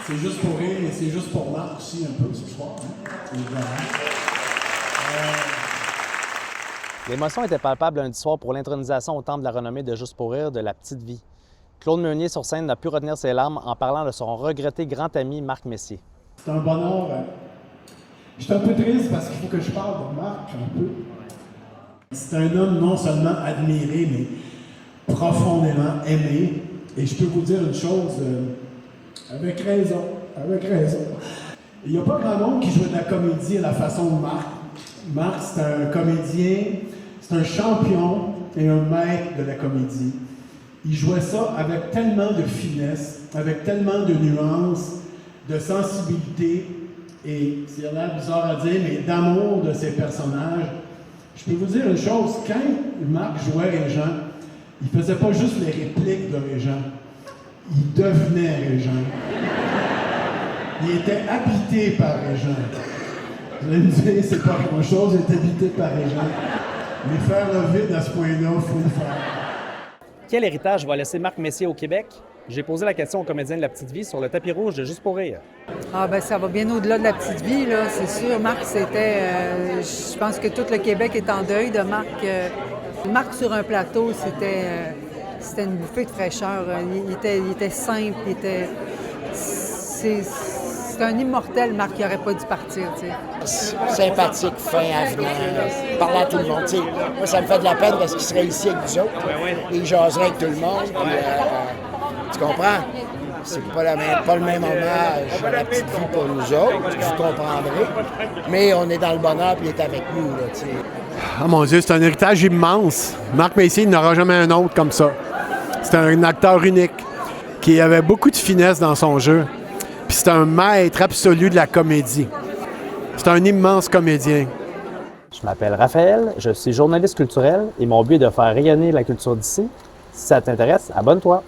C'est juste pour rire, mais c'est juste pour Marc aussi un peu ce soir. Hein? Évidemment. L'émotion était palpable lundi soir pour l'intronisation au temple de la renommée de Juste pour rire de La Petite Vie. Claude Meunier sur scène n'a pu retenir ses larmes en parlant de son regretté grand ami Marc Messier. C'est un bonheur. Je suis un peu triste parce qu'il faut que je parle de Marc un peu. C'est un homme non seulement admiré, mais profondément aimé. Et je peux vous dire une chose, avec raison. Il n'y a pas grand monde qui joue de la comédie à la façon de Marc. Marc, c'est un comédien, c'est un champion et un maître de la comédie. Il jouait ça avec tellement de finesse, avec tellement de nuances, de sensibilité et, c'est l'air bizarre à dire, mais d'amour de ses personnages. Je peux vous dire une chose, quand Marc jouait Régent, il faisait pas juste les répliques de Régent, il devenait Régent. Il était habité par Régent. Vous allez me dire, c'est pas grand-chose, il est habité par Régent. Mais faire le vide à ce point-là, il faut le faire. Quel héritage va laisser Marc Messier au Québec? J'ai posé la question au comédien de La Petite Vie sur le tapis rouge de Juste pour rire. Ah ben ça va bien au-delà de La Petite Vie, là, c'est sûr. Marc, c'était... je pense que tout le Québec est en deuil de Marc. Marc sur un plateau, c'était une bouffée de fraîcheur. Il était simple, c'est un immortel, Marc, qui n'aurait pas dû partir, tu sais. Sympathique, fin, avenant, parler à tout le monde. T'sais, moi, ça me fait de la peine parce qu'il serait ici avec nous autres. Il jaserait avec tout le monde. Puis, tu comprends? C'est pas le même hommage à La Petite Vie pour nous autres, vous comprendrez. Mais on est dans le bonheur puis il est avec nous, là, t'sais. Ah mon Dieu, c'est un héritage immense. Marc Messier, il n'aura jamais un autre comme ça. C'est un acteur unique qui avait beaucoup de finesse dans son jeu. Puis c'est un maître absolu de la comédie. C'est un immense comédien. Je m'appelle Raphaël, je suis journaliste culturel et mon but est de faire rayonner la culture d'ici. Si ça t'intéresse, abonne-toi.